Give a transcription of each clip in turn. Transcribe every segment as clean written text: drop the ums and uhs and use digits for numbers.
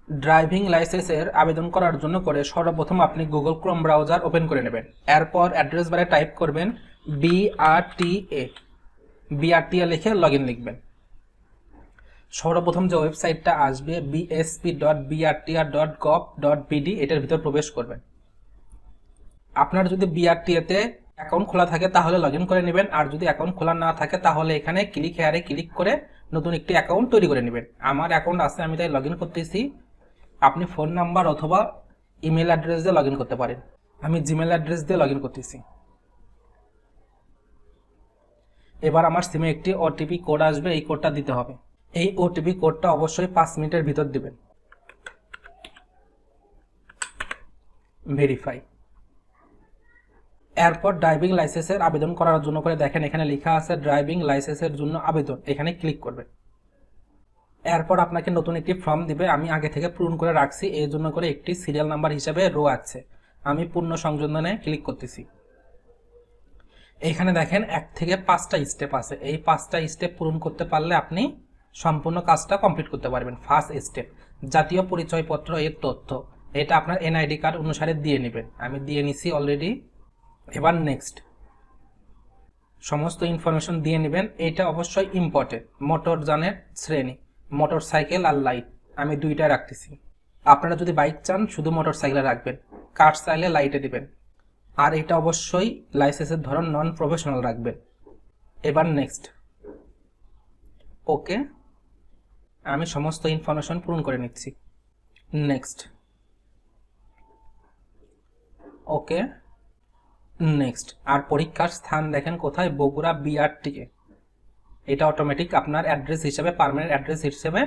Driving লাইসেন্সের আবেদন করার জন্য সর্বপ্রথম আপনি গুগল ক্রোম ব্রাউজার ওপেন করে নেবেন। এরপর অ্যাড্রেস বারে টাইপ করবেন BRTA লিখে লগইন লিখবেন। সর্বপ্রথম যে ওয়েবসাইটটা আসবে bsp.brtr.gov.bd, এটার ভিতর প্রবেশ করবেন। আপনার যদি BRTA-তে অ্যাকাউন্ট খোলা থাকে তাহলে লগইন করে নেবেন, আর যদি অ্যাকাউন্ট খোলা না থাকে তাহলে এখানে ক্লিক হেয়ারে ক্লিক করে নতুন একটি অ্যাকাউন্ট তৈরি করে নেবেন। আমার অ্যাকাউন্ট আছে, আমি তাই লগইন করতেছি। আপনি ফোন নাম্বার অথবা ইমেল অ্যাড্রেস দিয়ে লগইন করতে পারেন। আমি জিমেল অ্যাড্রেস দিয়ে লগইন করতেছি। এবার আমার সিমে একটি ওটিপি কোড আসবে, এই কোডটা দিতে হবে। এই ওটিপি কোডটা অবশ্যই 5 মিনিটের ভিতর দিবেন। ভেরিফাই। এরপর ড্রাইভিং লাইসেন্সের আবেদন করার জন্য দেখেন এখানে লেখা আছে ড্রাইভিং লাইসেন্সের জন্য আবেদন, এখানে ক্লিক করবেন। এরপর আপনাকে নতুন একটি ফর্ম দিবে, আমি আগে থেকে পূরণ করে রাখছি, এই জন্য একটি সিরিয়াল নাম্বার হিসাবে রো আছে। আমি পূর্ণ সংযোজনে ক্লিক করতেছি। এখানে দেখেন 1 থেকে 5টা স্টেপ আছে, এই 5টা স্টেপ পূরণ করতে পারলে আপনি সম্পূর্ণ কাজটা কমপ্লিট করতে পারবেন। ফার্স্ট স্টেপ, জাতীয় পরিচয়পত্র এর তথ্য, এটা আপনার NID কার্ড অনুসারে দিয়ে নেবেন। আমি দিয়ে নিছি অলরেডি। এবার নেক্সট, সমস্ত ইনফরমেশন দিয়ে নেবেন। এটা অবশ্যই ইম্পর্টেন্ট। মোটরযানের শ্রেণী, মোটর সাইকেল আর লাইট, আমি 2টা রাখতেছি। আপনারা যদি বাইক চান শুধু মোটর সাইকেলে রাখবেন, কার চাইলে লাইটে দিবেন। আর এটা অবশ্যই লাইসেন্সের ধরন নন প্রফেশনাল রাখবেন। এবার নেক্সট, ওকে, আমি সমস্ত ইনফরমেশন পূরণ করে নিচ্ছি। নেক্সট, ওকে, নেক্সট। আর পরীক্ষার স্থান দেখেন কোথায়, বগুড়া BRTA। এটা অটোমেটিক আপনার অ্যাড্রেস হিসেবে, পার্মানেন্ট অ্যাড্রেস হিসেবে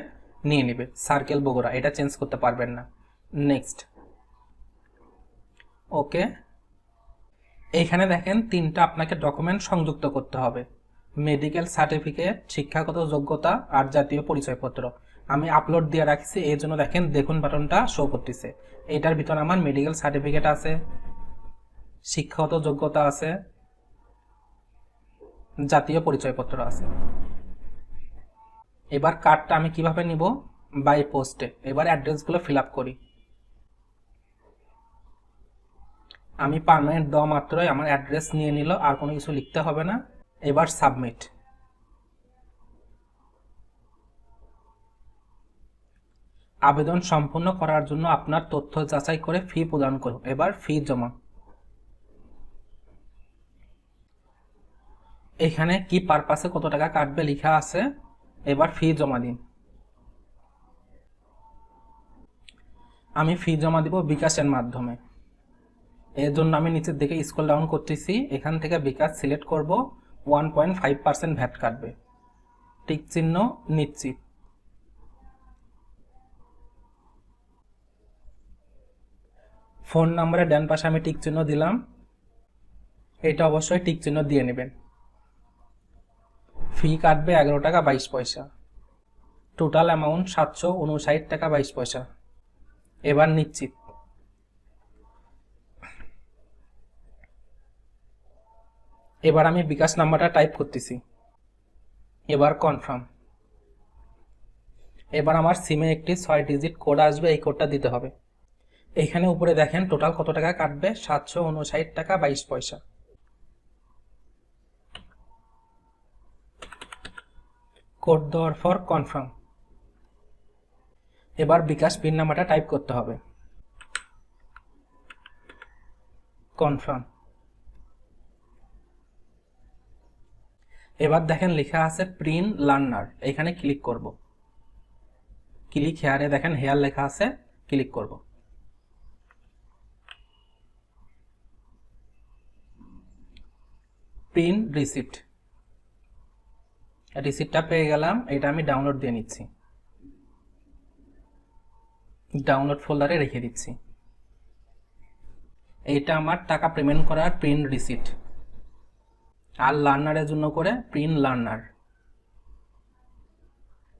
নিয়ে নেবে, সার্কেল বগুড়া, এটা চেঞ্জ করতে পারবেন না। নেক্সট, ওকে। এইখানে দেখেন 3টা আপনাকে ডকুমেন্ট সংযুক্ত করতে হবে, মেডিকেল সার্টিফিকেট, শিক্ষাগত যোগ্যতা আর জাতীয় পরিচয়পত্র। আমি আপলোড দিয়ে রাখছি, এই জন্য দেখেন দেখুন বাটনটা শো করতেছে। এটার ভিতরে আমার মেডিকেল সার্টিফিকেট আছে, শিক্ষাগত যোগ্যতা আছে, জাতীয় পরিচয়পত্র আছে। এবার কার্ডটা আমি কিভাবে নিব, বাই পোস্টে। এবার অ্যাড্রেসগুলো ফিল আপ করি। আমি পার্মানেন্ট দেওয়া মাত্রই আমার অ্যাড্রেস নিয়ে নিল, আর কোনো কিছু লিখতে হবে না। এবার সাবমিট। আবেদন সম্পূর্ণ করার জন্য আপনার তথ্য যাচাই করে ফি প্রদান করুন। এবার ফি জমা। এখানে কি পারপাসে কত টাকা কাটবে লেখা আছে, এবার ফি জমা দিন। আমি ফি জমা দিব বিকাশের মাধ্যমে, এর জন্য আমি নিচের দিকে স্ক্রল ডাউন করতেছি। এখান থেকে বিকাশ সিলেক্ট করব, 1.5% ভ্যাট কাটবে, টিক চিহ্ন নিশ্চিত। ফোন নাম্বারের ডান পাশে আমি টিক চিহ্ন দিলাম, এটা অবশ্যই টিক চিহ্ন দিয়ে নেবেন। ফি কাটবে 11 টাকা 22 পয়সা, টোটাল অ্যামাউন্ট 759 টাকা 22 পয়সা। এবার নিশ্চিত। এবার আমি বিকাশ নাম্বারটা টাইপ করতেছি, এবার কনফার্ম। এবার আমার সিমে একটি 6 ডিজিট কোড আসবে, এই কোডটা দিতে হবে। এখানে উপরে দেখেন টোটাল কত টাকা কাটবে, 759 টাকা 22 পয়সা। কোড দেওয়ার পর কনফার্ম। এবার বিকাশ পিন নাম্বারটা টাইপ করতে হবে, কনফার্ম। এবার দেখেন লেখা আছে প্রিন্ট লার্নার, এখানে ক্লিক করব। ক্লিক হেয়ারে দেখেন হেয়ার লেখা আছে, ক্লিক করব। প্রিন্ট রিসিপ্ট, রিসিপ্টটা পেয়ে গেলাম, এটা আমি ডাউনলোড দিয়ে নিচ্ছি, ডাউনলোড ফোল্ডারে রেখে দিচ্ছি। এইটা আমার টাকা পেমেন্ট করার প্রিন্ট রিসিপ্ট। আর লার্নারের জন্য প্রিন্ট লার্নার।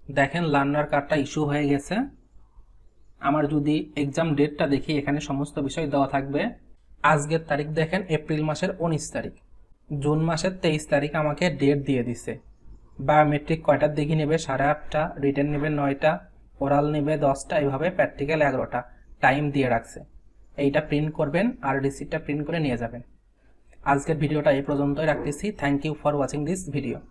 দেখেন লার্নার কার্ডটা ইস্যু হয়ে গেছে। আমার যদি এক্সাম ডেটটা দেখি, এখানে সমস্ত বিষয় দেওয়া থাকবে। আজকের তারিখ দেখেন এপ্রিল মাসের 19 তারিখ, জুন মাসের 23 তারিখ আমাকে ডেট দিয়ে দিছে। বায়োমেট্রিক কয়টার দিকে নেবে, 8:30, রিটার্ন নেবে 9টা, ওরাল নেবে 10টা, এইভাবে প্র্যাকটিক্যাল 11টা টাইম দিয়ে রাখছে। এইটা প্রিন্ট করবেন আর রিসিপ্টটা প্রিন্ট করে নিয়ে যাবেন। আজকের ভিডিওটা এই পর্যন্তই রাখতেছি। Thank you for watching this video.